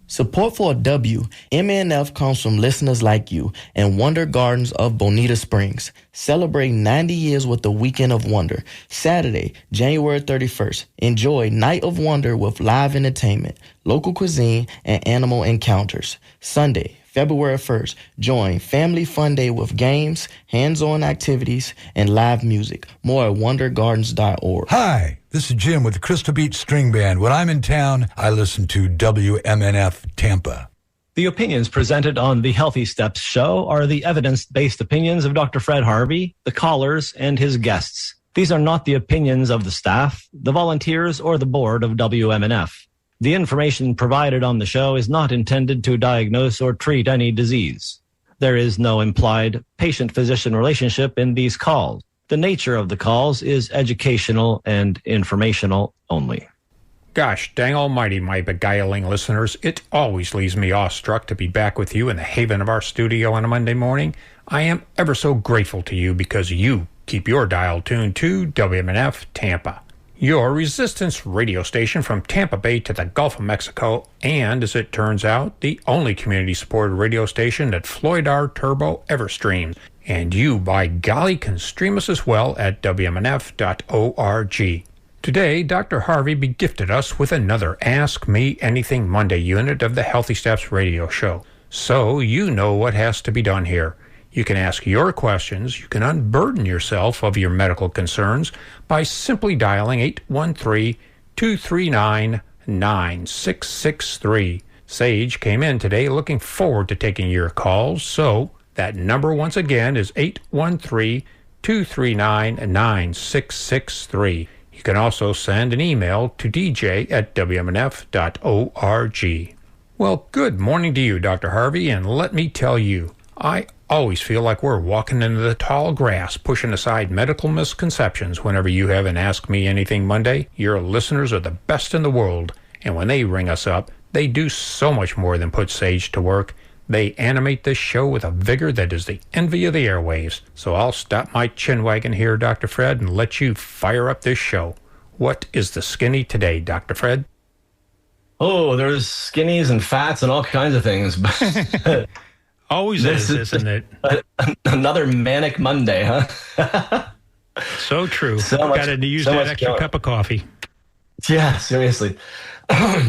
Support for WMNF comes from listeners like you and Wonder Gardens of Bonita Springs. Celebrate 90 years with the Weekend of Wonder. Saturday, January 31st. Enjoy Night of Wonder with live entertainment, local cuisine, and animal encounters. Sunday, February 1st, join Family Fun Day with games, hands-on activities, and live music. More at wondergardens.org. Hi, this is Jim with the Crystal Beach String Band. When I'm in town, I listen to WMNF Tampa. The opinions presented on the Healthy Steps show are the evidence-based opinions of Dr. Fred Harvey, the callers, and his guests. These are not the opinions of the staff, the volunteers, or the board of WMNF. The information provided on the show is not intended to diagnose or treat any disease. There is no implied patient-physician relationship in these calls. The nature of the calls is educational and informational only. Gosh dang almighty, my beguiling listeners. It always leaves me awestruck to be back with you in the haven of our studio on a Monday morning. I am ever so grateful to you because you keep your dial tuned to WMNF Tampa, your resistance radio station from Tampa Bay to the Gulf of Mexico, and, as it turns out, the only community-supported radio station that Floyd R. Turbo ever streams. And you, by golly, can stream us as well at WMNF.org. Today, Dr. Harvey begifted us with another Ask Me Anything Monday unit of the Healthy Steps radio show. So you know what has to be done here. You can ask your questions, you can unburden yourself of your medical concerns by simply dialing 813-239-9663. Sage came in today looking forward to taking your calls, so that number once again is 813-239-9663. You can also send an email to dj@wmnf.org. Well, good morning to you, Dr. Harvey, and let me tell you, I always feel like we're walking into the tall grass, pushing aside medical misconceptions whenever you have an Ask Me Anything Monday. Your listeners are the best in the world, and when they ring us up, they do so much more than put Sage to work. They animate this show with a vigor that is the envy of the airwaves. So I'll stop my chin wagging here, Dr. Fred, and let you fire up this show. What is the skinny today, Dr. Fred? Oh, there's skinnies and fats and all kinds of things. Always is, isn't it? Another manic Monday, huh? So true. Got to use that extra cup of coffee. Yeah, seriously.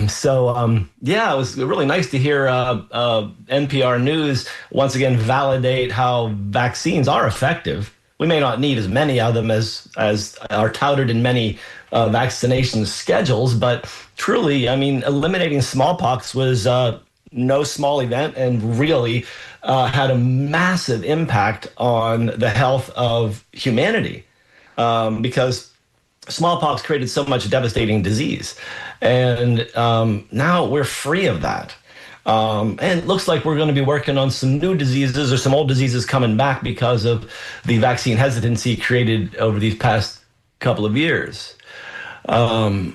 So, it was really nice to hear NPR News once again validate how vaccines are effective. We may not need as many of them as are touted in many vaccination schedules, but truly, I mean, eliminating smallpox was no small event and really had a massive impact on the health of humanity because smallpox created so much devastating disease. And now we're free of that. And it looks like we're going to be working on some new diseases or some old diseases coming back because of the vaccine hesitancy created over these past couple of years. But,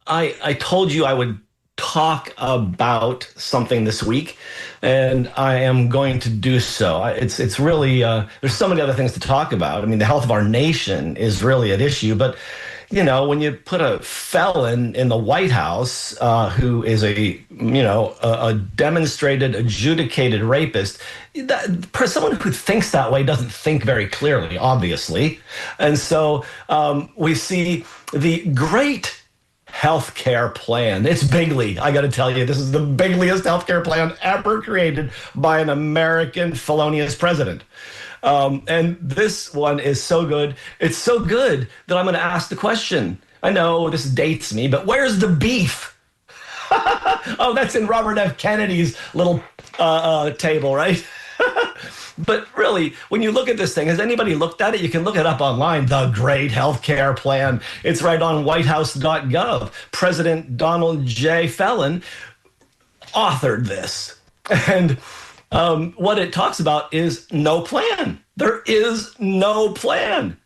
I told you I would talk about something this week, and I am going to do so. It's really, there's so many other things to talk about. I mean, the health of our nation is really at issue, but when you put a felon in the White House who is a demonstrated, adjudicated rapist, someone who thinks that way doesn't think very clearly, obviously. And so we see the great healthcare plan. It's bigly. I got to tell you, this is the bigliest healthcare plan ever created by an American felonious president. And this one is so good. It's so good that I'm going to ask the question. I know this dates me, but where's the beef? Oh, that's in Robert F. Kennedy's little table, right? But really, when you look at this thing, has anybody looked at it? You can look it up online, the Great Healthcare Plan. It's right on whitehouse.gov. President Donald J. Fallon authored this. And what it talks about is no plan. There is no plan.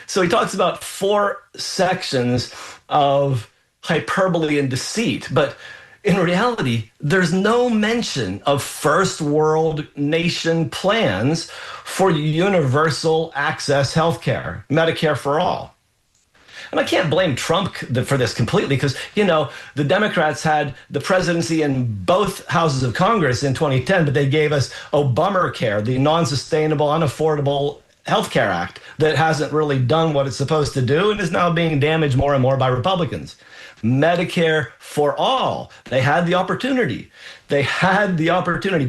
So he talks about 4 sections of hyperbole and deceit, but in reality, there's no mention of first world nation plans for universal access healthcare, Medicare for all. And I can't blame Trump for this completely because, the Democrats had the presidency in both houses of Congress in 2010, but they gave us Obamacare, the non-sustainable, unaffordable Healthcare Act that hasn't really done what it's supposed to do and is now being damaged more and more by Republicans. Medicare for all. They had the opportunity. But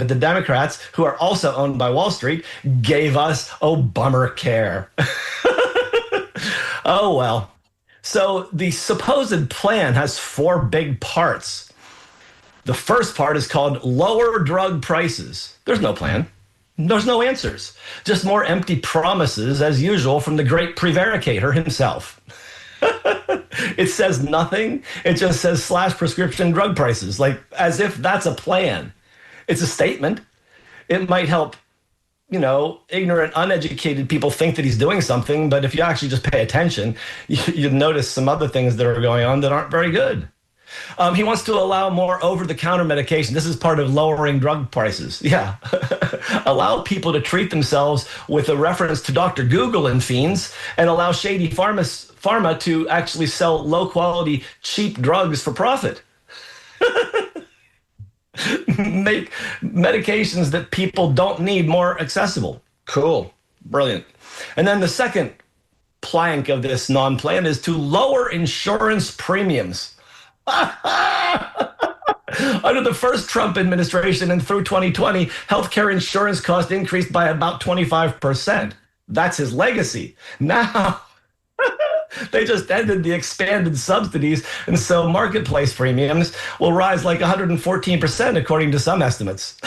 the Democrats, who are also owned by Wall Street, gave us Obamacare. Oh, well. So the supposed plan has 4 big parts. The first part is called lower drug prices. There's no plan. There's no answers. Just more empty promises, as usual, from the great prevaricator himself. It says nothing. It just says slash prescription drug prices, like as if that's a plan. It's a statement. It might help, ignorant, uneducated people think that he's doing something. But if you actually just pay attention, you notice some other things that are going on that aren't very good. He wants to allow more over-the-counter medication. This is part of lowering drug prices. Yeah. Allow people to treat themselves with a reference to Dr. Google and fiends, and allow shady pharma to actually sell low-quality, cheap drugs for profit. Make medications that people don't need more accessible. Cool. Brilliant. And then the second plank of this non-plan is to lower insurance premiums. Under the first Trump administration and through 2020, healthcare insurance costs increased by about 25%. That's his legacy. Now, they just ended the expanded subsidies, and so marketplace premiums will rise like 114%, according to some estimates.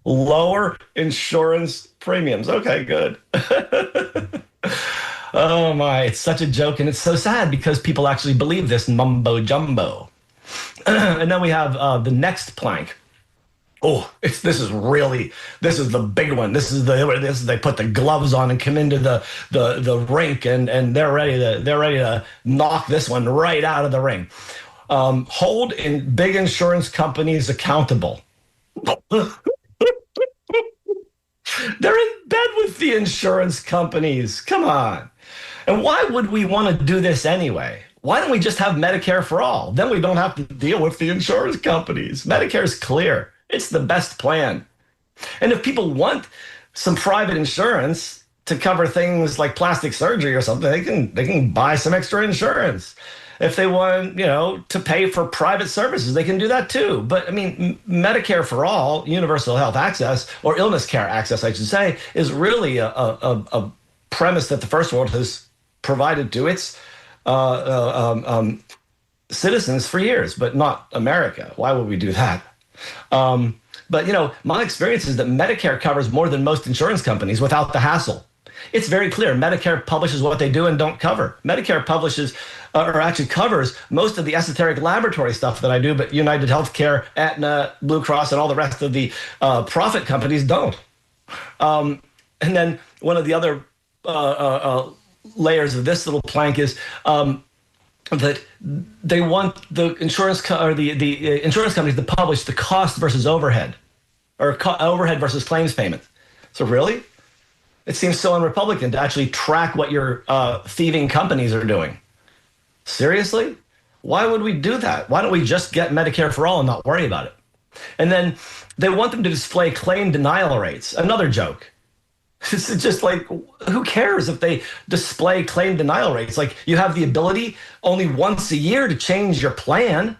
Lower insurance premiums. Okay, good. Oh my, it's such a joke, and it's so sad because people actually believe this mumbo jumbo. And then we have the next plank. Oh, this is the big one. This is they put the gloves on and come into the rink, and they're ready to knock this one right out of the ring. Hold in big insurance companies accountable. They're in bed with the insurance companies. Come on. And why would we want to do this anyway? Why don't we just have Medicare for all? Then we don't have to deal with the insurance companies. Medicare is clear. It's the best plan. And if people want some private insurance to cover things like plastic surgery or something, they can buy some extra insurance. If they want, to pay for private services, they can do that too. But I mean, Medicare for all, universal health access, or illness care access, I should say, is really a premise that the first world has provided to its citizens for years, but not America. Why would we do that? But my experience is that Medicare covers more than most insurance companies without the hassle. It's very clear. Medicare publishes what they do and don't cover. Medicare publishes, or actually covers, most of the esoteric laboratory stuff that I do, but United Healthcare, Aetna, Blue Cross, and all the rest of the profit companies don't. And then one of the other layers of this little plank is that they want the insurance the insurance companies to publish the cost versus overhead, or overhead versus claims payment. So really? It seems so un-Republican to actually track what your thieving companies are doing. Seriously? Why would we do that? Why don't we just get Medicare for all and not worry about it? And then they want them to display claim denial rates. Another joke. It's just like, who cares if they display claim denial rates? Like, you have the ability only once a year to change your plan.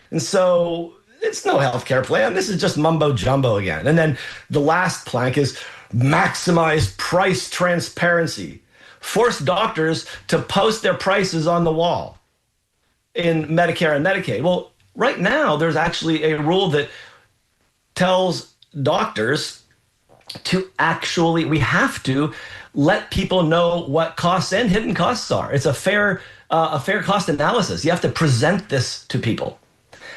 And so it's no healthcare plan. This is just mumbo jumbo again. And then the last plank is maximize price transparency. Force doctors to post their prices on the wall in Medicare and Medicaid. Well, right now, there's actually a rule that tells doctors we have to let people know what costs and hidden costs are. It's a fair cost analysis. You have to present this to people.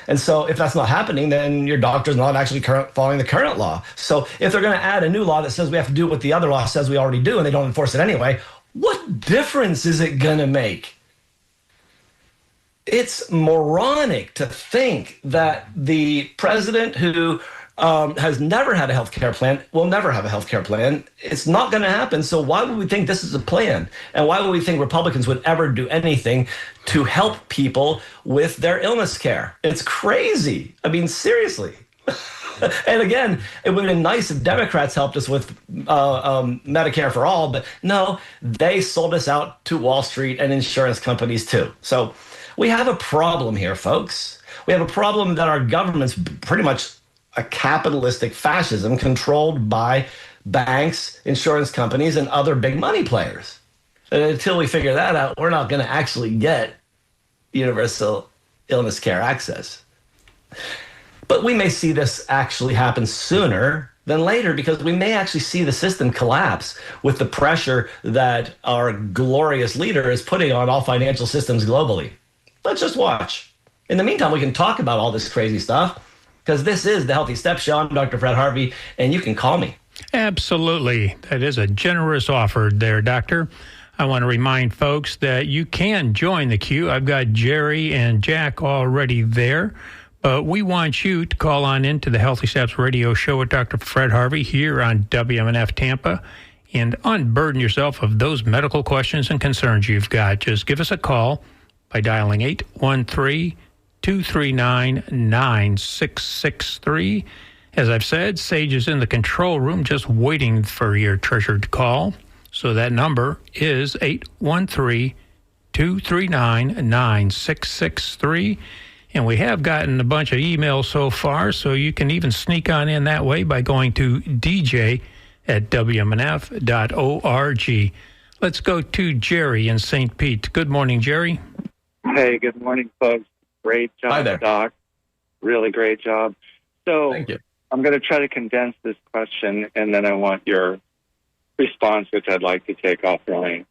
And so if that's not happening, then your doctor's not actually following the current law. So if they're going to add a new law that says we have to do what the other law says we already do, and they don't enforce it anyway, what difference is it going to make? It's moronic to think that the president who has never had a health care plan, will never have a health care plan. It's not going to happen. So why would we think this is a plan? And why would we think Republicans would ever do anything to help people with their illness care? It's crazy. I mean, seriously. And again, it would have been nice if Democrats helped us with Medicare for all, but no, they sold us out to Wall Street and insurance companies too. So we have a problem here, folks. We have a problem that our government's pretty much a capitalistic fascism controlled by banks, insurance companies, and other big money players. And until we figure that out, we're not going to actually get universal illness care access. But we may see this actually happen sooner than later because we may actually see the system collapse with the pressure that our glorious leader is putting on all financial systems globally. Let's just watch. In the meantime, we can talk about all this crazy stuff because this is the Healthy Step Show. I'm Dr. Fred Harvey, and you can call me. Absolutely. That is a generous offer there, Doctor. I want to remind folks that you can join the queue. I've got Jerry and Jack already there. But we want you to call on into the Healthy Steps radio show with Dr. Fred Harvey here on WMNF Tampa and unburden yourself of those medical questions and concerns you've got. Just give us a call by dialing 813-239-9663. As I've said, Sage is in the control room just waiting for your treasured call. So that number is 813-239-9663. And we have gotten a bunch of emails so far, so you can even sneak on in that way by going to dj@wmnf.org. Let's go to Jerry in St. Pete. Good morning, Jerry. Hey, good morning, folks. Great job, Hi there. Doc. Really great job. So Thank you. I'm going to try to condense this question, and then I want your response, which I'd like to take offline.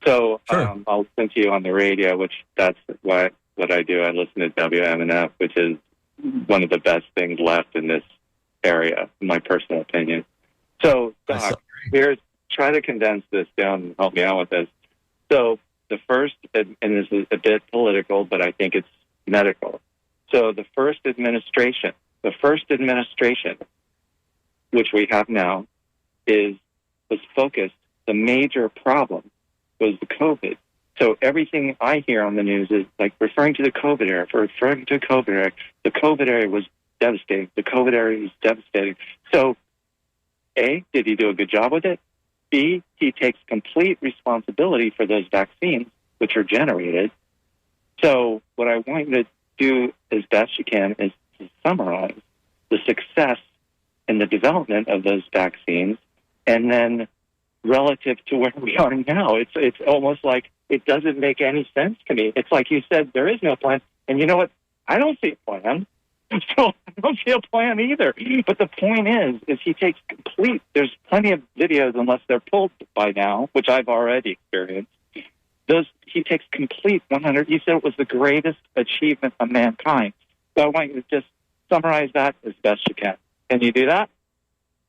So Sure. I'll listen to you on the radio, which that's what I do. I listen to WMNF, which is one of the best things left in this area, in my personal opinion. So, Doc, try to condense this down and help me out with this. So the first, and this is a bit political, but I think it's medical. So the first administration, which we have now, was focused. The major problem was the COVID. So everything I hear on the news is like referring to the COVID era. The COVID era was devastating. So, A, did he do a good job with it? B, he takes complete responsibility for those vaccines, which are generated. So what I want you to do as best you can is to summarize the success in the development of those vaccines, and then relative to where we are now, it's almost like it doesn't make any sense to me. It's like you said, there is no plan. And you know what? I don't see a plan. So I don't see a plan either. But the point is he takes there's plenty of videos, unless they're pulled by now, which I've already experienced. He takes complete 100. You said it was the greatest achievement of mankind. So I want you to just summarize that as best you can. Can you do that?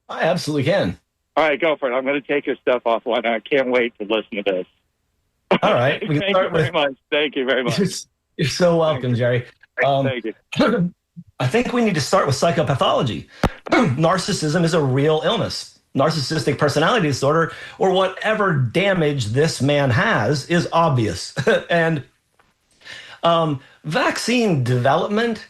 I absolutely can. All right, go for it. I'm going to take your stuff offline. I can't wait to listen to this. All right. We can Thank start you very much. Thank you very much. You're so welcome, Jerry. Thank you. I think we need to start with psychopathology. Narcissism is a real illness. Narcissistic personality disorder, or whatever damage this man has, is obvious. And vaccine development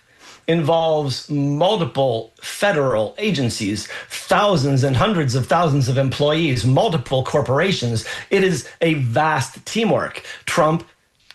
involves multiple federal agencies, thousands and hundreds of thousands of employees, multiple corporations. It is a vast teamwork. Trump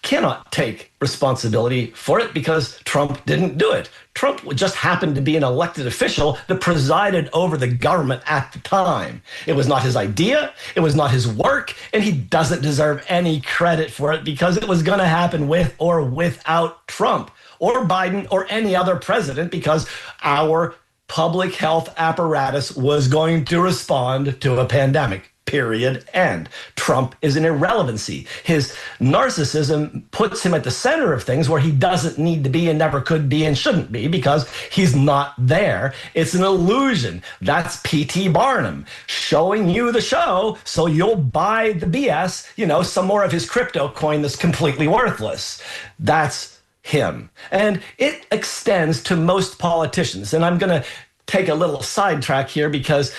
cannot take responsibility for it because Trump didn't do it. Trump just happened to be an elected official that presided over the government at the time. It was not his idea, it was not his work, and he doesn't deserve any credit for it because it was going to happen with or without Trump or Biden or any other president, because our public health apparatus was going to respond to a pandemic. Period. End. Trump is an irrelevancy. His narcissism puts him at the center of things where he doesn't need to be and never could be and shouldn't be because he's not there. It's an illusion. That's P.T. Barnum showing you the show so you'll buy the BS, some more of his crypto coin that's completely worthless. That's him. And it extends to most politicians. And I'm going to take a little sidetrack here because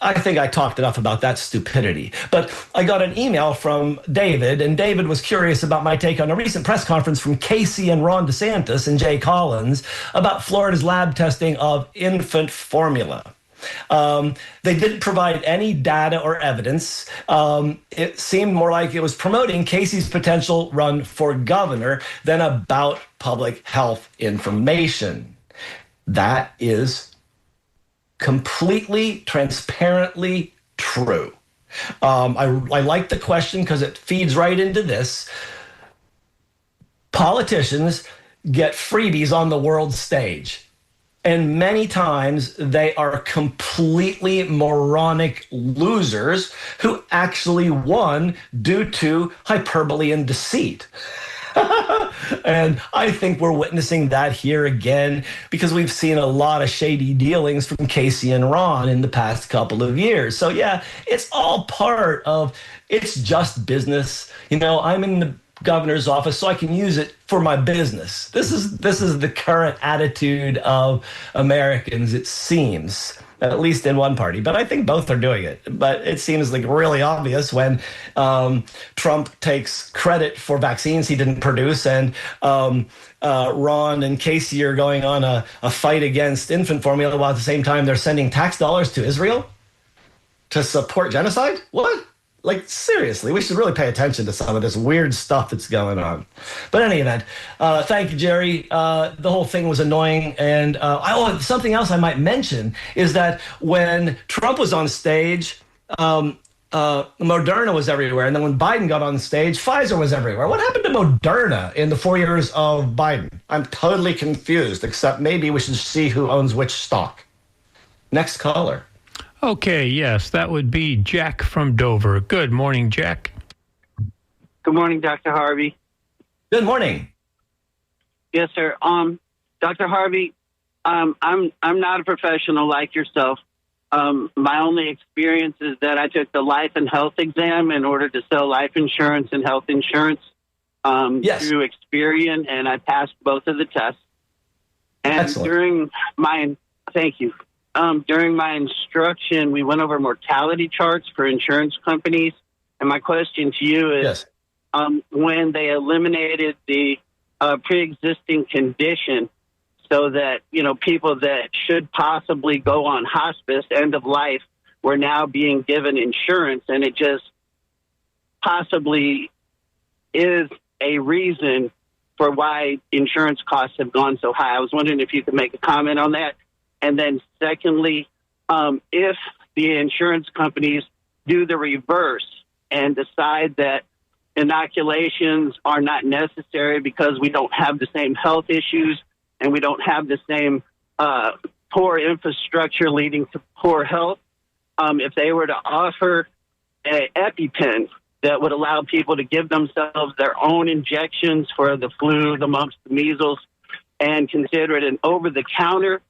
I think I talked enough about that stupidity. But I got an email from David, and David was curious about my take on a recent press conference from Casey and Ron DeSantis and Jay Collins about Florida's lab testing of infant formula. They didn't provide any data or evidence. It seemed more like it was promoting Casey's potential run for governor than about public health information. That is completely, transparently true. I like the question because it feeds right into this. Politicians get freebies on the world stage. And many times they are completely moronic losers who actually won due to hyperbole and deceit. And I think we're witnessing that here again because we've seen a lot of shady dealings from Casey and Ron in the past couple of years. So yeah, it's all part of, it's just business. You know, I'm in the governor's office so I can use it for my business. This is the current attitude of Americans, it seems, at least in one party, but I think both are doing it. But it seems like really obvious when Trump takes credit for vaccines he didn't produce, and Ron and Casey are going on a fight against infant formula while at the same time they're sending tax dollars to Israel to support genocide? What? Like, seriously, we should really pay attention to some of this weird stuff that's going on. But in any event, thank you, Jerry. The whole thing was annoying. And something else I might mention is that when Trump was on stage, Moderna was everywhere. And then when Biden got on stage, Pfizer was everywhere. What happened to Moderna in the 4 years of Biden? I'm totally confused, except maybe we should see who owns which stock. Next caller. Okay, yes, that would be Jack from Dover. Good morning, Jack. Good morning, Dr. Harvey. Good morning. Yes, sir. Dr. Harvey, I'm not a professional like yourself. My only experience is that I took the life and health exam in order to sell life insurance and health insurance through Experian, and I passed both of the tests. And Excellent. Thank you. During my instruction, we went over mortality charts for insurance companies. And my question to you is, when they eliminated the pre-existing condition so that, you know, people that should possibly go on hospice, end of life, were now being given insurance, and it just possibly is a reason for why insurance costs have gone so high. I was wondering if you could make a comment on that. And then secondly, if the insurance companies do the reverse and decide that inoculations are not necessary because we don't have the same health issues and we don't have the same poor infrastructure leading to poor health, if they were to offer an EpiPen that would allow people to give themselves their own injections for the flu, the mumps, the measles, and consider it an over-the-counter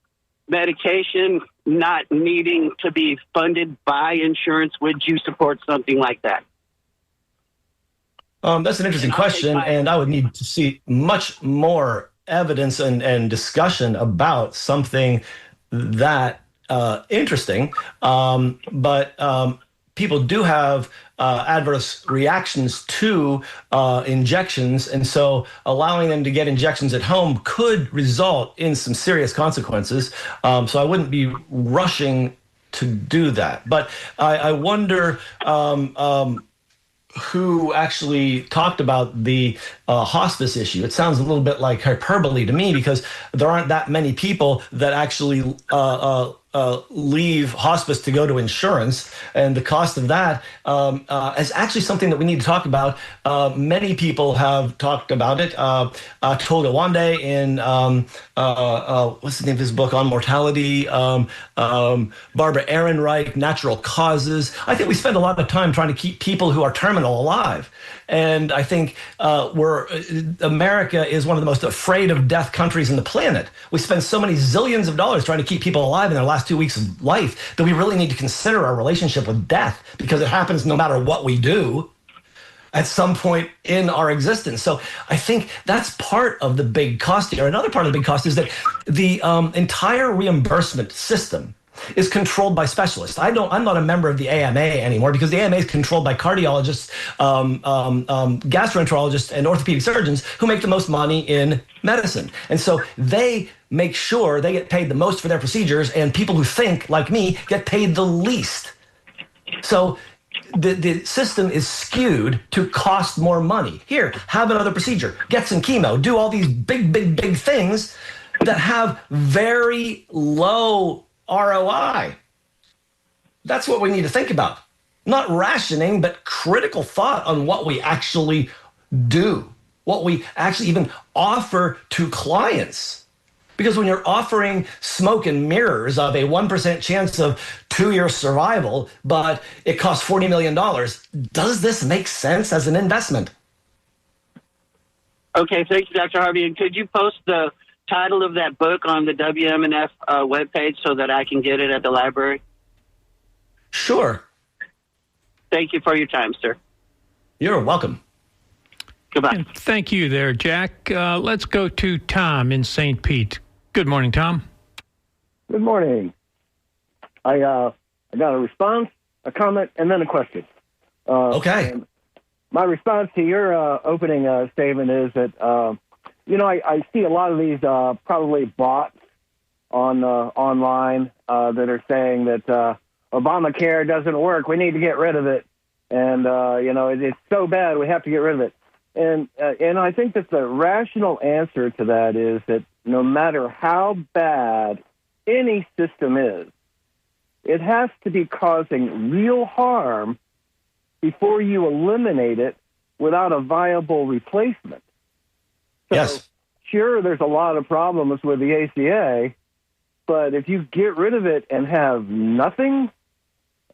medication not needing to be funded by insurance, would you support something like that? That's an interesting question, and I would need to see much more evidence and discussion about something that interesting. But people do have adverse reactions to injections, and so allowing them to get injections at home could result in some serious consequences. So I wouldn't be rushing to do that. But I wonder who actually talked about the hospice issue. It sounds a little bit like hyperbole to me because there aren't that many people that actually leave hospice to go to insurance, and the cost of that is actually something that we need to talk about. Many people have talked about it. Tolga Wande in what's the name of his book on mortality, Barbara Ehrenreich, Natural Causes. I think we spend a lot of time trying to keep people who are terminal alive. And I think America is one of the most afraid of death countries on the planet. We spend so many zillions of dollars trying to keep people alive in their last 2 weeks of life that we really need to consider our relationship with death, because it happens no matter what we do. at some point in our existence. So I think that's part of the big cost here. Another part of the big cost is that the entire reimbursement system is controlled by specialists. I'm not a member of the AMA anymore because the AMA is controlled by cardiologists, gastroenterologists, and orthopedic surgeons who make the most money in medicine. And so they make sure they get paid the most for their procedures, and people who think like me get paid the least. So the system is skewed to cost more money. Here, have another procedure, get some chemo, do all these big things that have very low ROI. That's what we need to think about. Not rationing, but critical thought on what we actually do, what we actually even offer to clients. Because when you're offering smoke and mirrors of a 1% chance of 2-year survival, but it costs $40 million, does this make sense as an investment? Okay, thank you, Dr. Harvey. And could you post the title of that book on the WMNF webpage so that I can get it at the library? Sure. Thank you for your time, sir. You're welcome. Goodbye. And thank you there, Jack. Let's go to Tom in St. Pete. Good morning, Tom. Good morning. I got a response, a comment, and then a question. Okay. My response to your opening statement is that, I see a lot of these probably bots on online that are saying that Obamacare doesn't work. We need to get rid of it. And, it's so bad we have to get rid of it. And I think that the rational answer to that is that no matter how bad any system is, it has to be causing real harm before you eliminate it without a viable replacement. So, yes. Sure, there's a lot of problems with the ACA, but if you get rid of it and have nothing,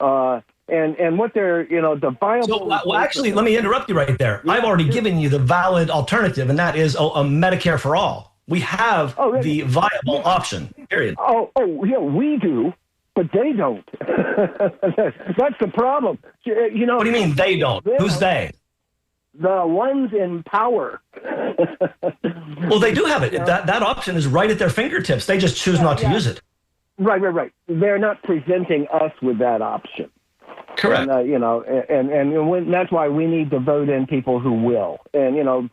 and what they're, the viable... So, well, actually, let me interrupt you right there. Yeah, I've already given you the valid alternative, and that is a Medicare for all. We have the viable option, period. Oh, yeah, we do, but they don't. That's the problem. What do you mean they don't? Who's they? The ones in power. Well, they do have it. That option is right at their fingertips. They just choose not to use it. Right. They're not presenting us with that option. Correct. And that's why we need to vote in people who will. And,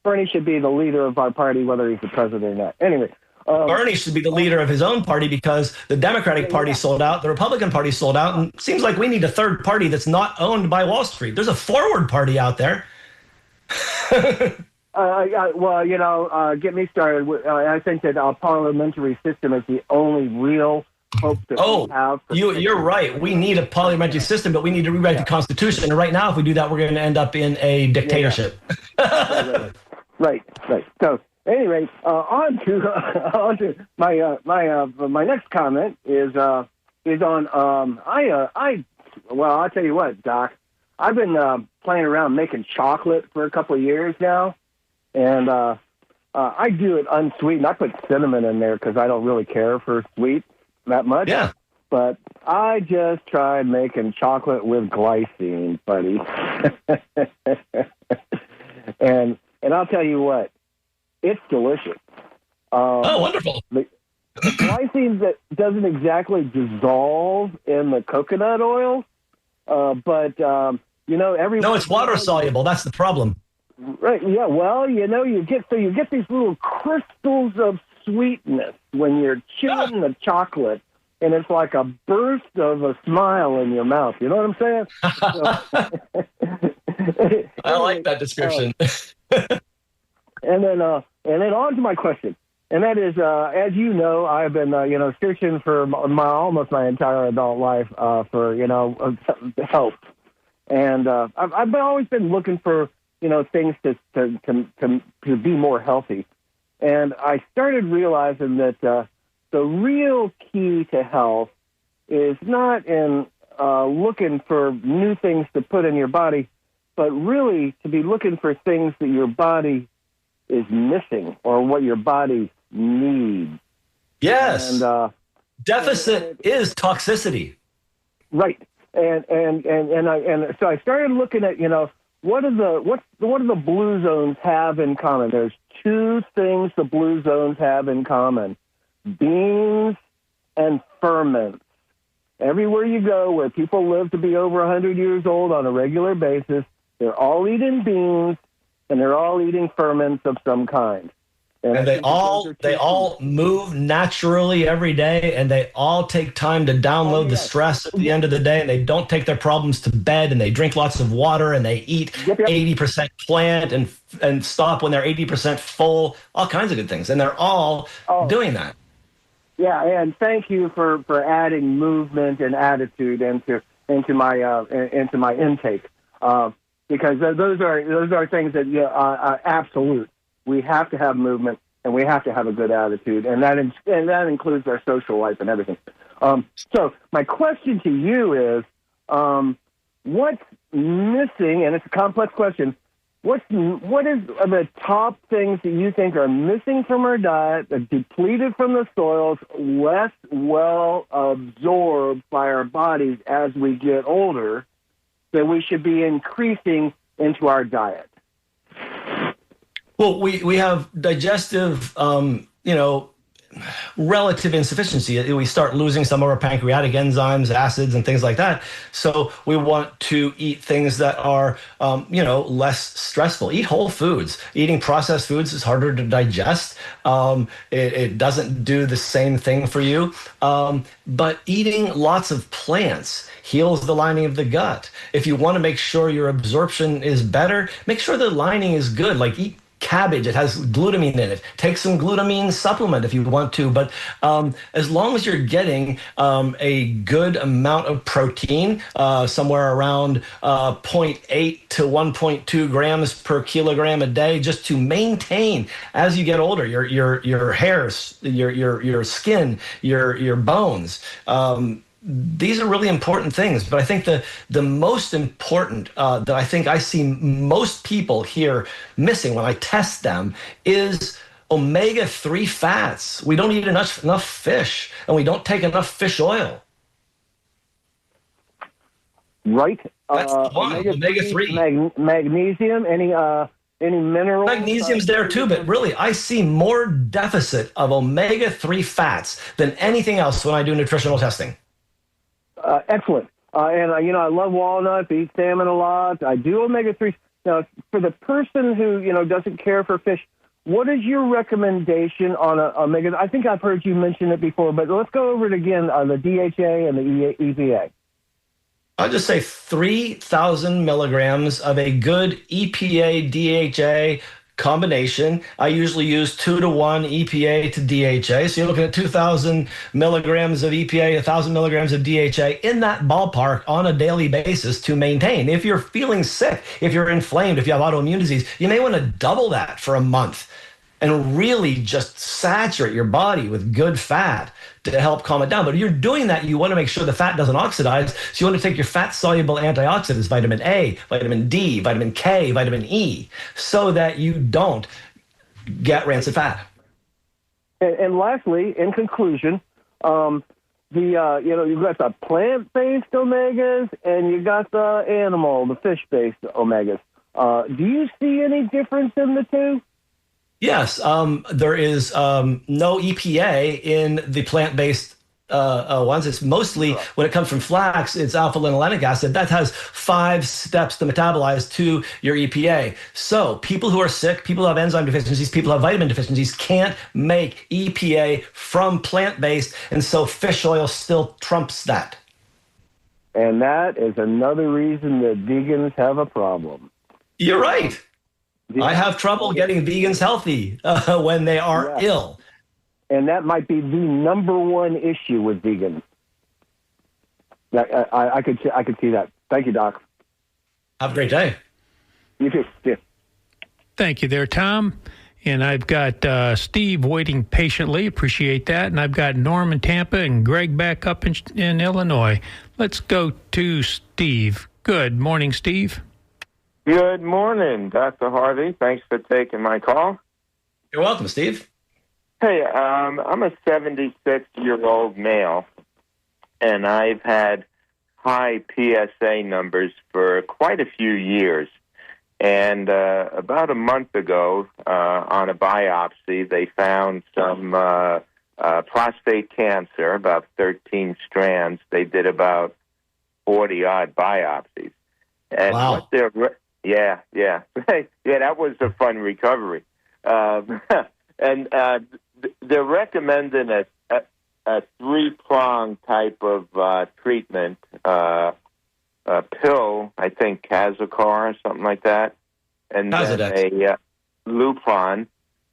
Bernie should be the leader of our party, whether he's the president or not. Anyway. Bernie should be the leader of his own party because the Democratic Party sold out, the Republican Party sold out, and it seems like we need a third party that's not owned by Wall Street. There's a forward party out there. Get me started. I think that our parliamentary system is the only real hope that we have. You're right. We need a parliamentary system, but we need to rewrite the Constitution. And right now, if we do that, we're going to end up in a dictatorship. Right. So, at any rate, on to my next comment is on I'll tell you what, Doc, I've been playing around making chocolate for a couple of years now, and I do it unsweetened. I put cinnamon in there because I don't really care for sweet that much. Yeah. But I just tried making chocolate with glycine, buddy, and I'll tell you what. It's delicious. Wonderful. The glycine that doesn't exactly dissolve in the coconut oil, but No, it's water soluble. That's the problem. Right. Yeah. Well, you get these little crystals of sweetness when you're chewing the chocolate, and it's like a burst of a smile in your mouth. You know what I'm saying? I like that description. And then on to my question, and that is, as you know, I've been, searching for almost my entire adult life for, help, and I've always been looking for, things to be more healthy, and I started realizing that the real key to health is not in looking for new things to put in your body, but really to be looking for things that your body is missing or what your body needs. Yes. And deficit is toxicity. Right. And so I started looking at, what do the blue zones have in common? There's two things the blue zones have in common: beans and ferments. Everywhere you go where people live to be over 100 years old on a regular basis, they're all eating beans and they're all eating ferments of some kind. And they all move naturally every day, and they all take time to download the stress at the end of the day, and they don't take their problems to bed, and they drink lots of water, and they eat 80% plant and stop when they're 80% full, all kinds of good things. And they're all doing that. Yeah, and thank you for adding movement and attitude into my intake, because those are things that are absolute. We have to have movement, and we have to have a good attitude, and that includes our social life and everything. So my question to you is, what's missing? And it's a complex question. What is the top things that you think are missing from our diet, that depleted from the soils, less well absorbed by our bodies as we get older, that we should be increasing into our diet? Well, we have digestive, relative insufficiency. We start losing some of our pancreatic enzymes, acids, and things like that. So we want to eat things that are, less stressful. Eat whole foods. Eating processed foods is harder to digest. It doesn't do the same thing for you. But eating lots of plants heals the lining of the gut. If you want to make sure your absorption is better, make sure the lining is good. Like eat cabbage. It has glutamine in it. Take some glutamine supplement if you want to. But as long as you're getting a good amount of protein, somewhere around 0.8 to 1.2 grams per kilogram a day, just to maintain as you get older your hairs, your skin, your bones. These are really important things, but I think the most important that I think I see most people here missing when I test them is omega-3 fats. We don't eat enough fish, and we don't take enough fish oil. Right. That's one. Omega-3. Magnesium. Any minerals? Magnesium's there too, but really, I see more deficit of omega-3 fats than anything else when I do nutritional testing. Excellent. And I love walnuts, eat salmon a lot. I do omega-3. Now, for the person who, doesn't care for fish, what is your recommendation on omega? I think I've heard you mention it before, but let's go over it again, the DHA and the EPA. I'll just say 3,000 milligrams of a good EPA-DHA combination. I usually use 2-to-1 EPA to DHA. So you're looking at 2,000 milligrams of EPA, 1,000 milligrams of DHA in that ballpark on a daily basis to maintain. If you're feeling sick, if you're inflamed, if you have autoimmune disease, you may want to double that for a month and really just saturate your body with good fat to help calm it down. But if you're doing that, you want to make sure the fat doesn't oxidize. So you want to take your fat-soluble antioxidants, vitamin A, vitamin D, vitamin K, vitamin E, so that you don't get rancid fat. And lastly, in conclusion, you've got the plant-based omegas and you got the the fish-based omegas. Do you see any difference in the two? Yes, there is no EPA in the plant-based ones. It's mostly, when it comes from flax, it's alpha-linolenic acid. That has 5 steps to metabolize to your EPA. So people who are sick, people who have enzyme deficiencies, people who have vitamin deficiencies can't make EPA from plant-based, and so fish oil still trumps that. And that is another reason that vegans have a problem. You're right. I have trouble getting vegans healthy when they are ill. And that might be the number one issue with vegans. I could see that. Thank you, Doc. Have a great day. You too. Yeah. Thank you there, Tom. And I've got Steve waiting patiently. Appreciate that. And I've got Norm in Tampa and Greg back up in Illinois. Let's go to Steve. Good morning, Steve. Good morning, Dr. Harvey. Thanks for taking my call. You're welcome, Steve. Hey, I'm a 76-year-old male, and I've had high PSA numbers for quite a few years. And about a month ago, on a biopsy, they found some prostate cancer, about 13 strands. They did about 40-odd biopsies. And Wow. what they're yeah, that was a fun recovery. And they're recommending a three-prong type of treatment, a pill, I think Kazakar or something like that, and then a Lupron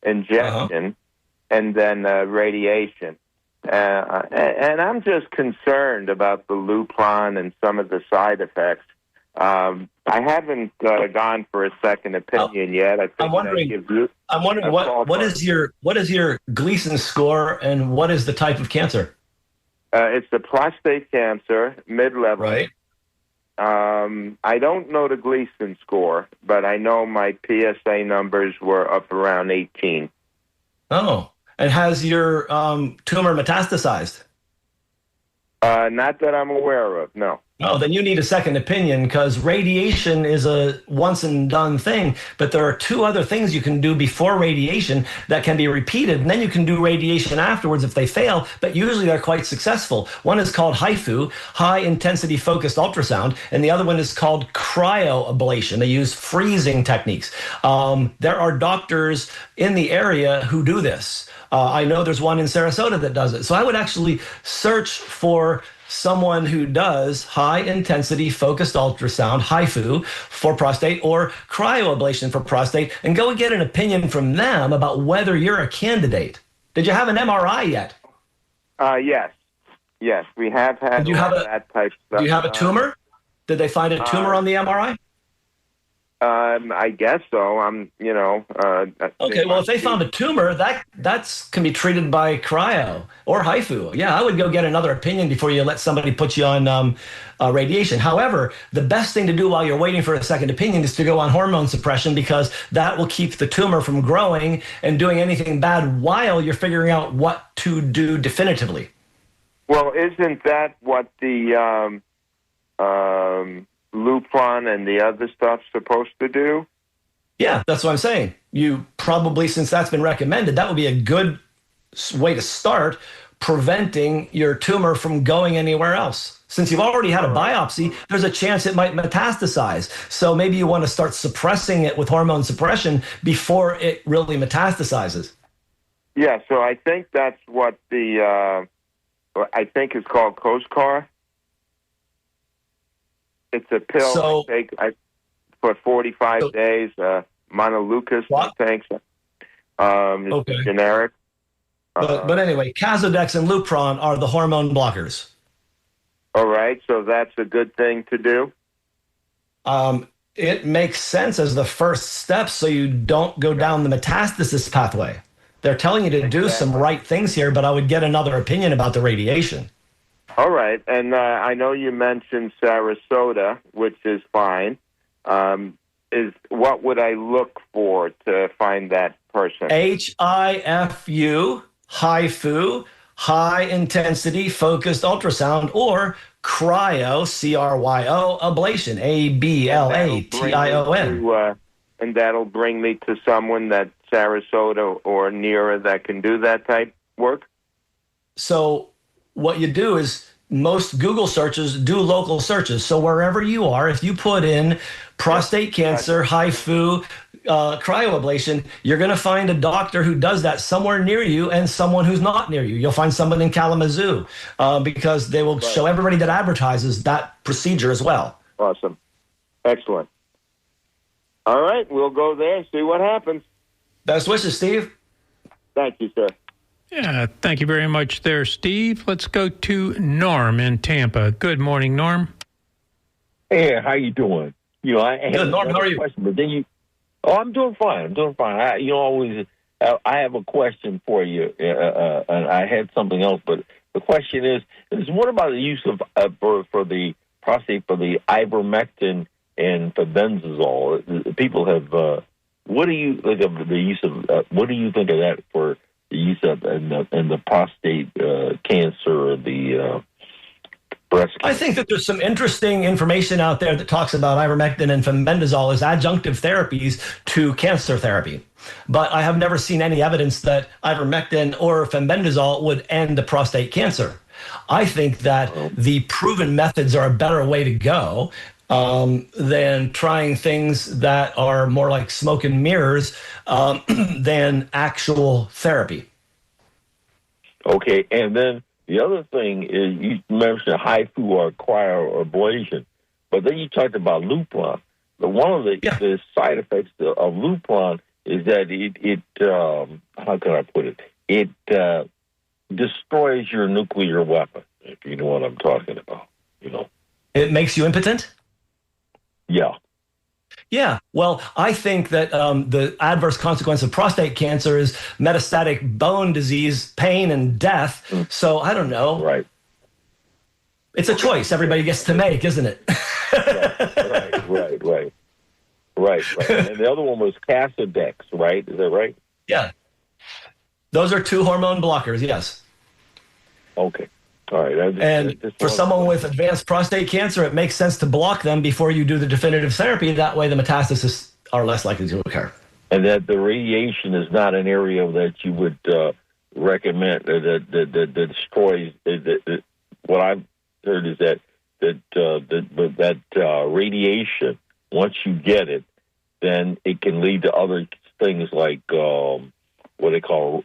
injection, and then radiation. And I'm just concerned about the Lupron and some of the side effects. I haven't gone for a second opinion yet. I'm wondering what is your Gleason score, and what is the type of cancer? It's the prostate cancer, mid-level. Right. I don't know the Gleason score, but I know my PSA numbers were up around 18. Oh, and has your tumor metastasized? Not that I'm aware of, no. Oh, then you need a second opinion, because radiation is a once and done thing. But there are two other things you can do before radiation that can be repeated, and then you can do radiation afterwards if they fail. But usually they're quite successful. One is called HIFU, high intensity focused ultrasound, and the other one is called cryoablation. They use freezing techniques. There are doctors in the area who do this. I know there's one in Sarasota that does it. So I would actually search for someone who does high-intensity focused ultrasound, HIFU, for prostate, or cryoablation for prostate, and go and get an opinion from them about whether you're a candidate. Did you have an MRI yet? Yes, we have had that type stuff. Do you have a tumor? Did they find a tumor on the MRI? I guess so. Okay, well, if they found a tumor, that can be treated by cryo or HIFU. Yeah, I would go get another opinion before you let somebody put you on radiation. However, the best thing to do while you're waiting for a second opinion is to go on hormone suppression, because that will keep the tumor from growing and doing anything bad while you're figuring out what to do definitively. Well, isn't that what the Lupron and the other stuff's supposed to do? Yeah, that's what I'm saying. You probably, since that's been recommended, that would be a good way to start preventing your tumor from going anywhere else. Since you've already had a biopsy, there's a chance it might metastasize. So maybe you want to start suppressing it with hormone suppression before it really metastasizes. Yeah, so I think that's what I think it's called Coscar. It's a pill I take for 45 days. Montelukast, I think. It's generic. But anyway, Casodex and Lupron are the hormone blockers. All right, so that's a good thing to do? It makes sense as the first step so you don't go down the metastasis pathway. They're telling you to do some right things here, but I would get another opinion about the radiation. All right, and I know you mentioned Sarasota, which is fine. What would I look for to find that person? HIFU, HIFU, high intensity focused ultrasound, or cryo, CRYO, ablation, ABLATION. And that'll bring me to someone that Sarasota or nearer that can do that type work? So what you do is most Google searches do local searches. So wherever you are, if you put in prostate cancer, HIFU, cryoablation, you're going to find a doctor who does that somewhere near you and someone who's not near you. You'll find someone in Kalamazoo because they will show everybody that advertises that procedure as well. Awesome. Excellent. All right, we'll go there and see what happens. Best wishes, Steve. Thank you, sir. Yeah, thank you very much there, Steve. Let's go to Norm in Tampa. Good morning, Norm. Hey, how you doing? I good, Norm. How are you? Question, but then I'm doing fine. I have a question for you, and I had something else, but the question is what about the use of for the prostate for the ivermectin and for benzazole? People have. What do you think of the use of? What do you think of that for the use of and the prostate cancer, or the I think that there's some interesting information out there that talks about ivermectin and fenbendazole as adjunctive therapies to cancer therapy. But I have never seen any evidence that ivermectin or fenbendazole would end the prostate cancer. I think that the proven methods are a better way to go than trying things that are more like smoke and mirrors than actual therapy. Okay, and then the other thing is you mentioned HIFU or cryoablation, but then you talked about Lupron. But one of the side effects of Lupron is that it how can I put it? It destroys your nuclear weapon, if you know what I'm talking about. You know, it makes you impotent. Yeah. Yeah, well, I think that the adverse consequence of prostate cancer is metastatic bone disease, pain, and death. So I don't know. Right. It's a choice everybody gets to make, isn't it? Right. And the other one was Casodex, right? Is that right? Yeah. Those are 2 hormone blockers, yes. Okay. All right. And for someone with advanced prostate cancer, it makes sense to block them before you do the definitive therapy. That way the metastases are less likely to occur. And that the radiation is not an area that you would recommend that destroys. What I've heard is that radiation, once you get it, then it can lead to other things like what they call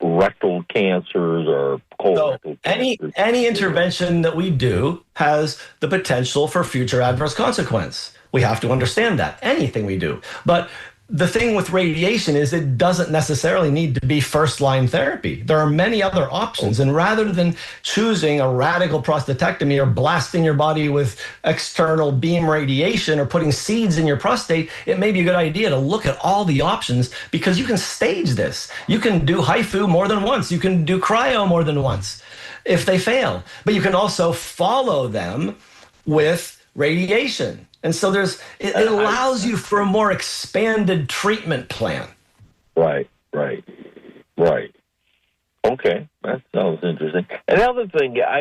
rectal cancers or colorectal cancers. Any intervention that we do has the potential for future adverse consequence. We have to understand that. Anything we do. But the thing with radiation is it doesn't necessarily need to be first-line therapy. There are many other options. And rather than choosing a radical prostatectomy or blasting your body with external beam radiation or putting seeds in your prostate, it may be a good idea to look at all the options because you can stage this. You can do HIFU more than once. You can do cryo more than once if they fail. But you can also follow them with radiation. And so it allows you for a more expanded treatment plan. Right. Okay, that sounds interesting. Another thing, I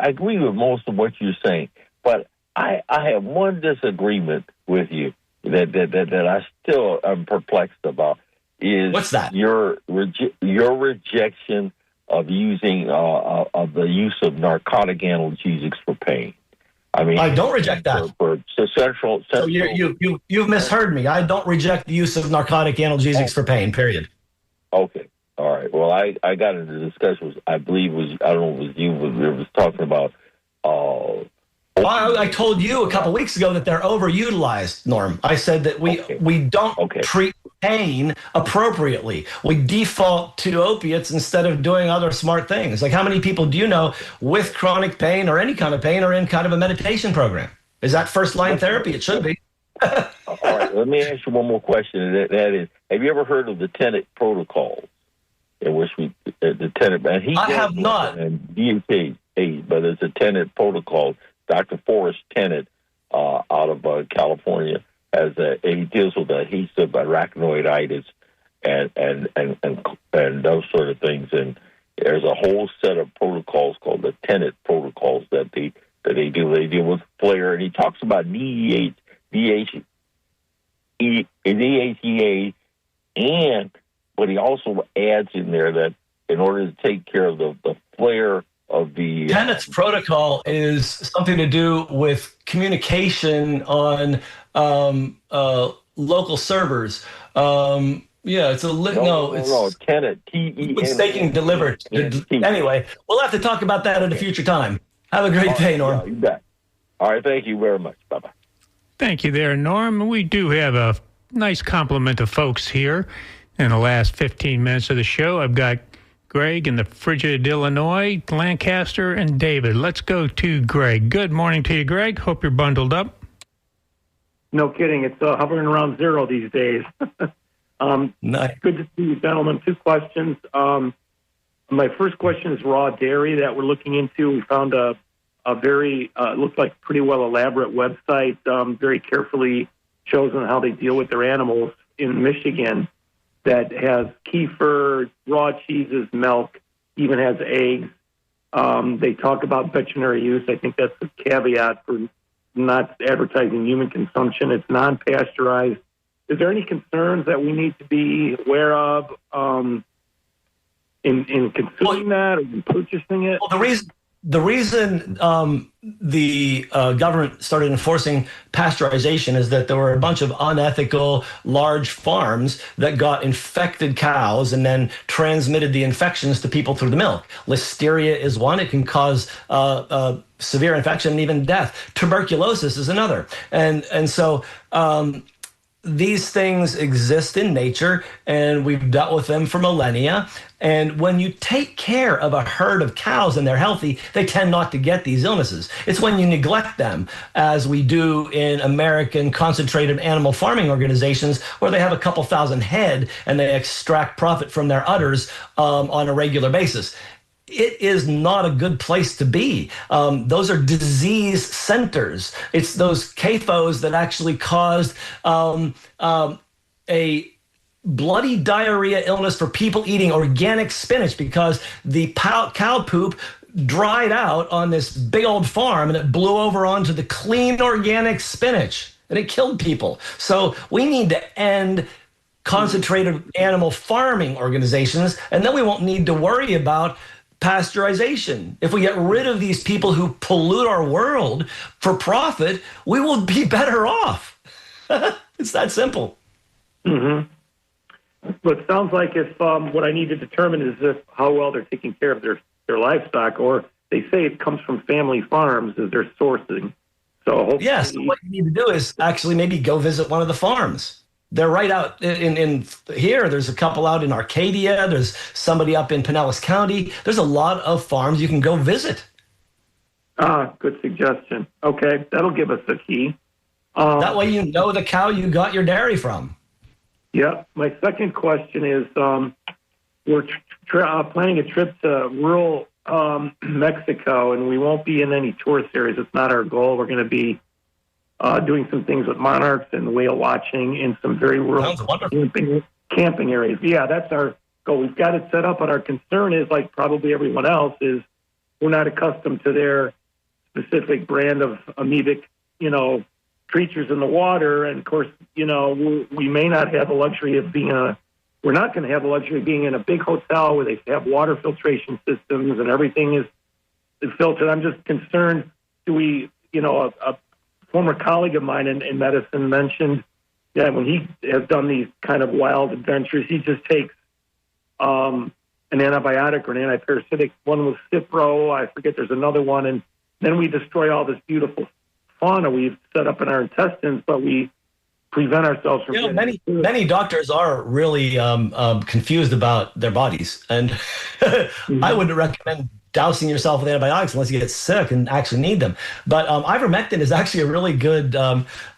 agree with most of what you're saying, but I have one disagreement with you that I still am perplexed about. Is what's that? Your rejection of using of the use of narcotic analgesics for pain. I mean, I don't reject that. So you've misheard me. I don't reject the use of narcotic analgesics for pain, period. Okay. All right. Well, I got into the discussion. I believe I don't know if it was you, but it was talking about. I told you a couple weeks ago that they're overutilized, Norm. I said that we don't treat pain appropriately. We default to opiates instead of doing other smart things. Like how many people do you know with chronic pain or any kind of pain are in kind of a meditation program? Is that first-line therapy? It should be. All right. Let me ask you one more question. And that is, have you ever heard of the Tenet protocols? In which the Tenet, and he I have not. And DMK, but it's a Tenet protocol. Dr. Forrest Tenet out of California he deals with adhesive arachnoiditis and those sort of things. And there's a whole set of protocols called the Tenet protocols that they do. They deal with flare, and he talks about DHEA, but he also adds in there that in order to take care of the flare of the Tenet's protocol is something to do with communication on local servers. It's it's Tenet. Staking delivered. Anyway, we'll have to talk about that at a future time. Have a great day, Norm. Yeah, you bet. All right, thank you very much. Bye-bye. Thank you there, Norm. We do have a nice complement of folks here in the last 15 minutes of the show. I've got Greg in the frigid Illinois, Lancaster, and David. Let's go to Greg. Good morning to you, Greg. Hope you're bundled up. No kidding. It's hovering around 0 these days. Nice. Good to see you, gentlemen. 2 questions. My first question is raw dairy that we're looking into. We found a very, looks like pretty well elaborate website, very carefully chosen how they deal with their animals in Michigan, that has kefir, raw cheeses, milk, even has eggs. They talk about veterinary use. I think that's a caveat for not advertising human consumption. It's non-pasteurized. Is there any concerns that we need to be aware of in consuming that or in purchasing it? Well, the reason the government started enforcing pasteurization is that there were a bunch of unethical large farms that got infected cows and then transmitted the infections to people through the milk. Listeria is one. It can cause severe infection and even death. Tuberculosis is another. And so these things exist in nature, and we've dealt with them for millennia. And when you take care of a herd of cows and they're healthy, they tend not to get these illnesses. It's when you neglect them, as we do in American concentrated animal farming organizations, where they have a couple thousand head and they extract profit from their udders on a regular basis. It is not a good place to be. Those are disease centers. It's those CAFOs that actually caused a bloody diarrhea illness for people eating organic spinach, because the cow poop dried out on this big old farm and it blew over onto the clean organic spinach and it killed people. So we need to end concentrated animal farming organizations, and then we won't need to worry about pasteurization. If we get rid of these people who pollute our world for profit, we will be better off. It's that simple. Mm-hmm. But it sounds like if what I need to determine is how well they're taking care of their livestock, or they say it comes from family farms as their sourcing. So yes, what you need to do is actually maybe go visit one of the farms. They're right out in here. There's a couple out in Arcadia. There's somebody up in Pinellas County. There's a lot of farms you can go visit. Good suggestion. Okay, that'll give us a key. That way you know the cow you got your dairy from. Yeah. My second question is, we're planning a trip to rural Mexico, and we won't be in any tourist areas. It's not our goal. We're going to be doing some things with monarchs and whale watching in some very rural camping areas. Yeah, that's our goal. We've got it set up, but our concern is, like probably everyone else, is we're not accustomed to their specific brand of amoebic, creatures in the water. And of course, we may not have the luxury of we're not going to have the luxury of being in a big hotel where they have water filtration systems and everything is filtered. I'm just concerned, a former colleague of mine in medicine mentioned that when he has done these kind of wild adventures, he just takes an antibiotic or an antiparasitic. One was Cipro, I forget, there's another one, and then we destroy all this beautiful fauna we've set up in our intestines, but we prevent ourselves from many doctors are really confused about their bodies, and I wouldn't recommend dousing yourself with antibiotics unless you get sick and actually need them. But ivermectin is actually a really good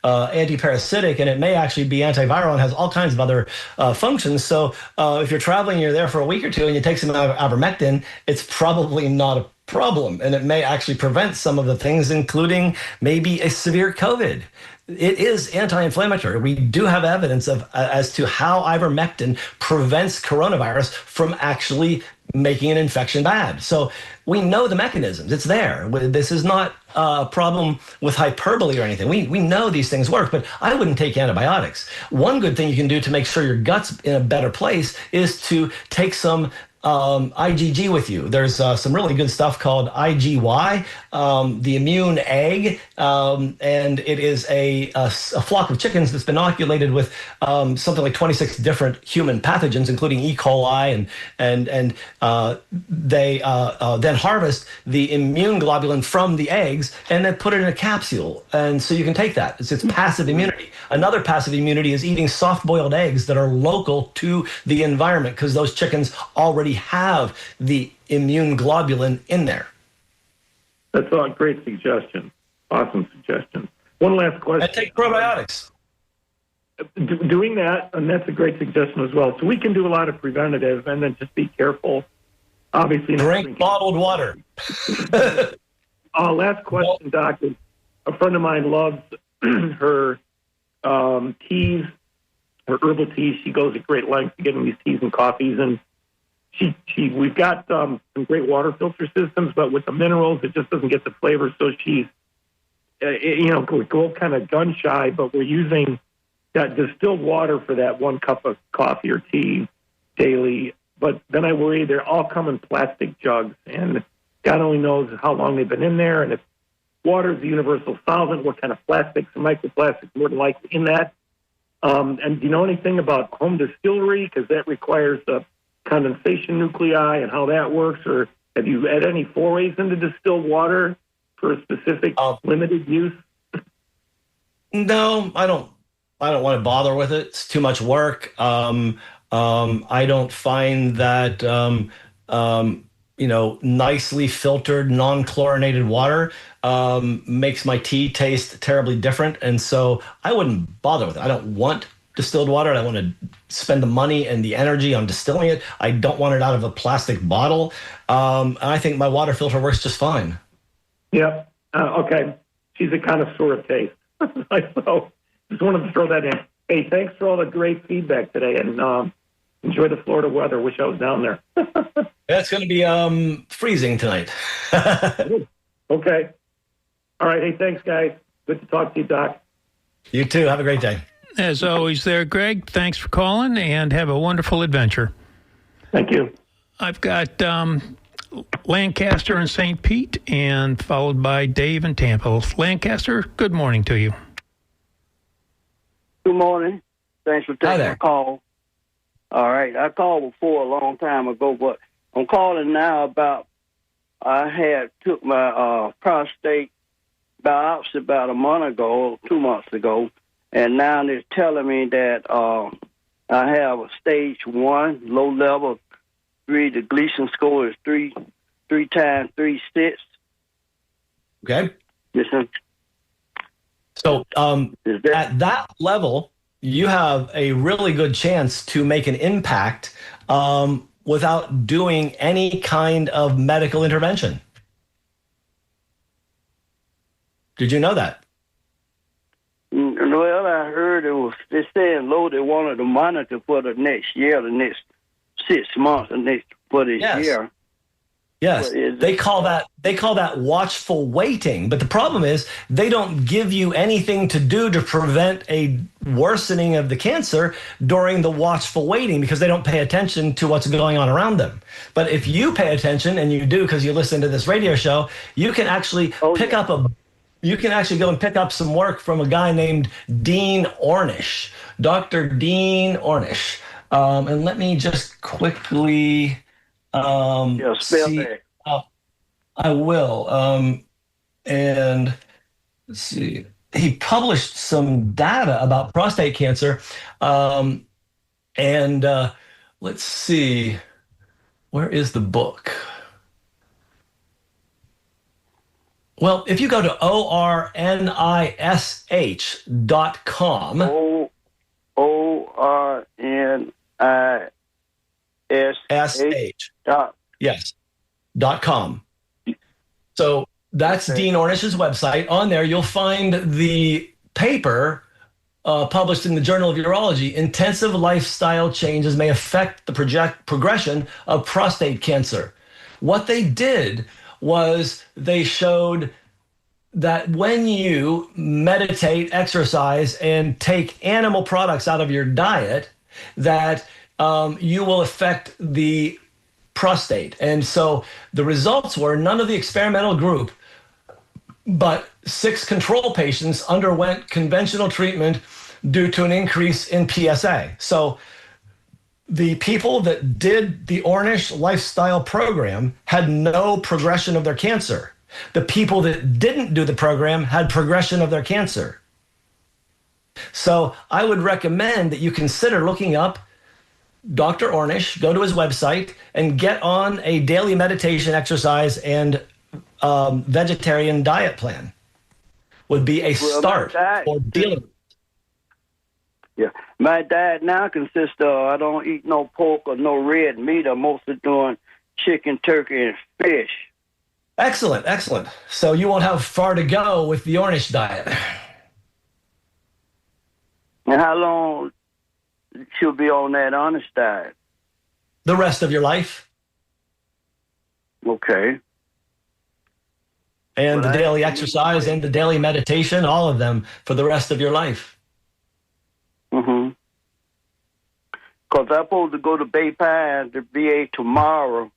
antiparasitic, and it may actually be antiviral and has all kinds of other functions. So if you're traveling, you're there for a week or two, and you take some ivermectin, it's probably not a problem, and it may actually prevent some of the things, including maybe a severe COVID. It is anti-inflammatory. We do have evidence as to how ivermectin prevents coronavirus from actually making an infection bad. So we know the mechanisms. It's there. This is not a problem with hyperbole or anything. We know these things work, but I wouldn't take antibiotics. One good thing you can do to make sure your gut's in a better place is to take some IgG with you. There's some really good stuff called IgY, the immune egg, and it is a flock of chickens that's been inoculated with something like 26 different human pathogens, including E. coli, and they then harvest the immune globulin from the eggs and then put it in a capsule. And so you can take that. It's passive immunity. Another passive immunity is eating soft-boiled eggs that are local to the environment, because those chickens already have the immune globulin in there. That's a great suggestion. Awesome suggestion. One last question. And take probiotics. Doing that, and that's a great suggestion as well. So we can do a lot of preventative, and then just be careful. Obviously, drink bottled water. Last question, Doc. A friend of mine loves her teas, her herbal teas. She goes at great lengths to getting these teas and coffees, and we've got some great water filter systems, but with the minerals, it just doesn't get the flavor. So she's, we go kind of gun shy, but we're using that distilled water for that 1 cup of coffee or tea daily. But then I worry they're all come in plastic jugs, and God only knows how long they've been in there. And if water is the universal solvent, what kind of plastics and microplastics more than likely in that? And do you know anything about home distillery? Because that requires the condensation nuclei and how that works. Or have you had any forays into distilled water for a specific limited use? No, I don't want to bother with it. It's too much work. I don't find that nicely filtered, non-chlorinated water makes my tea taste terribly different, and so I wouldn't bother with it. I don't want distilled water. I don't want to spend the money and the energy on distilling it. I don't want it out of a plastic bottle. I think my water filter works just fine. Yep. Okay. She's a connoisseur of taste. So just wanted to throw that in. Hey, thanks for all the great feedback today, and enjoy the Florida weather. Wish I was down there. Yeah, it's going to be freezing tonight. Okay. All right. Hey, thanks, guys. Good to talk to you, Doc. You too. Have a great day. As always there, Greg, thanks for calling, and have a wonderful adventure. Thank you. I've got Lancaster and St. Pete, and followed by Dave in Tampa. Lancaster, good morning to you. Good morning. Thanks for taking my call. All right. I called before a long time ago, but I'm calling now about I had took my prostate biopsy about a month ago, 2 months ago, and now they're telling me that I have a stage 1, low level 3. The Gleason score is 3 times 3 6. Okay. Listen. So at that level, you have a really good chance to make an impact without doing any kind of medical intervention. Did you know that? Well, I heard they saying low. They wanted to monitor for the next year, the next 6 months, for this year. Yes, they call that watchful waiting. But the problem is they don't give you anything to do to prevent a worsening of the cancer during the watchful waiting because they don't pay attention to what's going on around them. But if you pay attention, and you do because you listen to this radio show, you can actually you can actually go and pick up some work from a guy named Dean Ornish, Dr. Dean Ornish. And let me just quickly see. I will. And let's see. He published some data about prostate cancer. Let's see. Where is the book? Well, if you go to ornish.com. ORNISH. Yes. .com. So that's Dean Ornish's website. On there, you'll find the paper published in the Journal of Urology. Intensive lifestyle changes may affect the progression of prostate cancer. What they did was they showed that when you meditate, exercise, and take animal products out of your diet, that you will affect the prostate. And so the results were none of the experimental group, but 6 control patients underwent conventional treatment due to an increase in PSA. So the people that did the Ornish lifestyle program had no progression of their cancer. The people that didn't do the program had progression of their cancer. So I would recommend that you consider looking up Dr. Ornish, go to his website, and get on a daily meditation, exercise, and vegetarian diet plan. Would be a start for dealing with it. Yeah. My diet now consists of I don't eat no pork or no red meat. I'm mostly doing chicken, turkey, and fish. Excellent, excellent. So you won't have far to go with the Ornish diet. And how long should be on that Ornish diet? the rest of your life. Okay. And the daily exercise and the daily meditation, all of them for the rest of your life. Mm-hmm. Because I'm supposed to go to Bay Pine, the VA, tomorrow,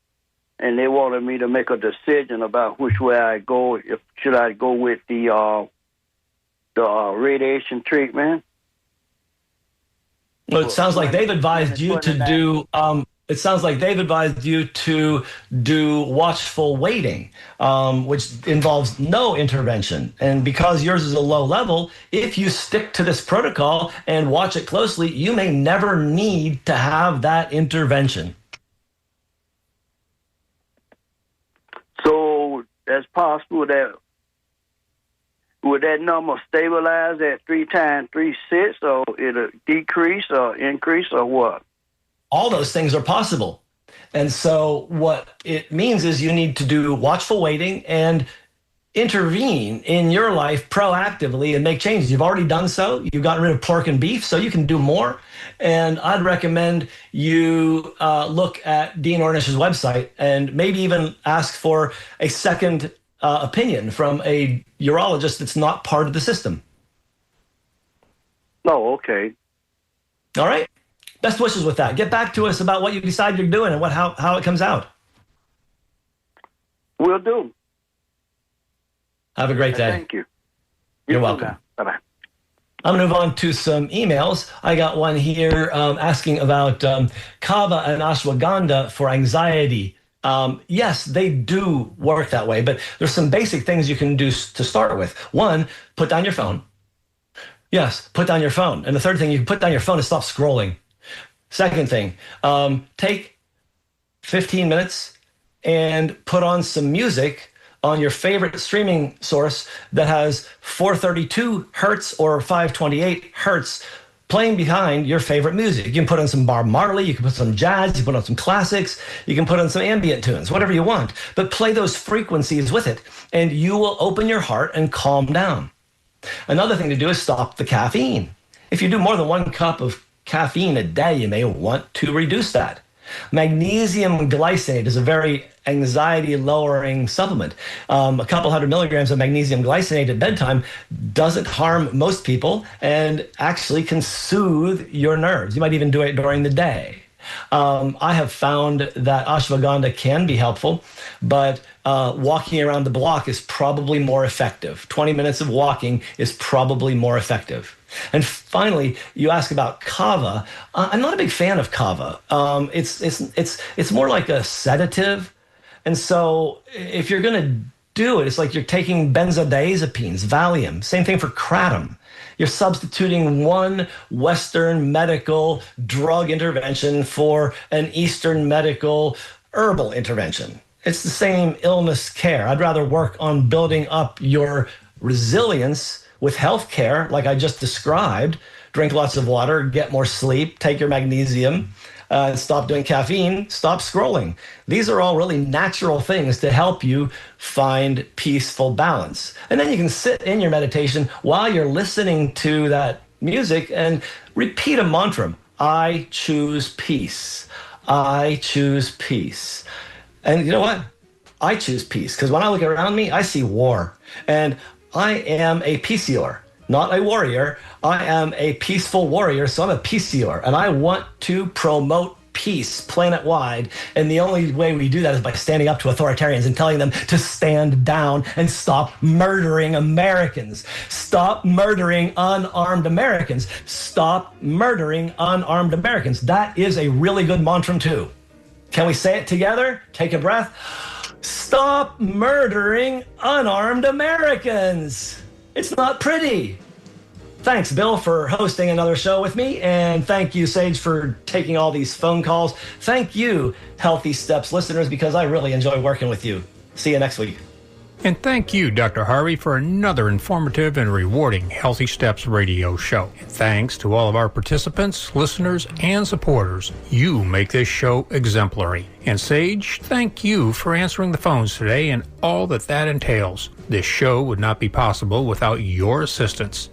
and they wanted me to make a decision about which way I go. Should I go with the radiation treatment? Well, it sounds like they've advised you to do. It sounds like they've advised you to do watchful waiting, which involves no intervention. And because yours is a low level, if you stick to this protocol and watch it closely, you may never need to have that intervention. So that's possible that would that number stabilize at 3 times 3 6, or it'll decrease or increase or what? All those things are possible. And so what it means is you need to do watchful waiting and intervene in your life proactively and make changes. You've already done so. You've gotten rid of pork and beef, so you can do more. And I'd recommend you look at Dean Ornish's website and maybe even ask for a second opinion from a urologist that's not part of the system. Oh, okay. All right. Best wishes with that. Get back to us about what you decide you're doing and how it comes out. Will do. Have a great day. Thank you. You're welcome. Bye-bye. I'm going to move on to some emails. I got one here asking about kava and ashwagandha for anxiety. Yes, they do work that way, but there's some basic things you can do to start with. One, put down your phone. Yes, put down your phone. And the third thing, you can put down your phone and stop scrolling. Second thing, take 15 minutes and put on some music on your favorite streaming source that has 432 hertz or 528 hertz playing behind your favorite music. You can put on some Bob Marley, you can put some jazz, you can put on some classics, you can put on some ambient tunes, whatever you want, but play those frequencies with it and you will open your heart and calm down. Another thing to do is stop the caffeine. If you do more than 1 cup of caffeine a day, you may want to reduce that. Magnesium glycinate is a very anxiety-lowering supplement. A couple hundred milligrams of magnesium glycinate at bedtime doesn't harm most people and actually can soothe your nerves. You might even do it during the day. I have found that ashwagandha can be helpful, but walking around the block is probably more effective. 20 minutes of walking is probably more effective. And finally, you ask about kava. I'm not a big fan of kava. It's more like a sedative. And so if you're going to do it, it's like you're taking benzodiazepines, Valium. Same thing for kratom. You're substituting one Western medical drug intervention for an Eastern medical herbal intervention. It's the same illness care. I'd rather work on building up your resilience with health care, like I just described. Drink lots of water, get more sleep, take your magnesium, stop doing caffeine, stop scrolling. These are all really natural things to help you find peaceful balance. And then you can sit in your meditation while you're listening to that music and repeat a mantra. I choose peace. I choose peace. And you know what? I choose peace because when I look around me, I see war. And I am a peaceoer, not a warrior. I am a peaceful warrior, so I'm a peaceoer. And I want to promote peace planet-wide. And the only way we do that is by standing up to authoritarians and telling them to stand down and stop murdering Americans. Stop murdering unarmed Americans. Stop murdering unarmed Americans. That is a really good mantra, too. Can we say it together? Take a breath. Stop murdering unarmed Americans. It's not pretty. Thanks, Bill, for hosting another show with me. And thank you, Sage, for taking all these phone calls. Thank you, Healthy Steps listeners, because I really enjoy working with you. See you next week. And thank you, Dr. Harvey, for another informative and rewarding Healthy Steps radio show. And thanks to all of our participants, listeners, and supporters. You make this show exemplary. And Sage, thank you for answering the phones today and all that entails. This show would not be possible without your assistance.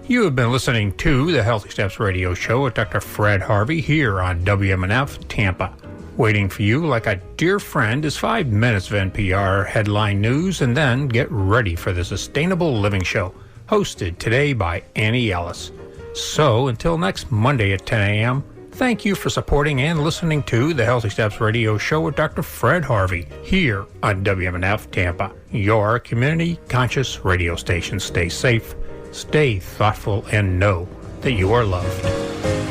You have been listening to the Healthy Steps radio show with Dr. Fred Harvey here on WMNF Tampa. Waiting for you like a dear friend is 5 minutes of NPR headline news, and then get ready for the Sustainable Living Show, hosted today by Annie Ellis. So, until next Monday at 10 a.m., thank you for supporting and listening to the Healthy Steps Radio Show with Dr. Fred Harvey here on WMNF Tampa, your community conscious radio station. Stay safe, stay thoughtful, and know that you are loved.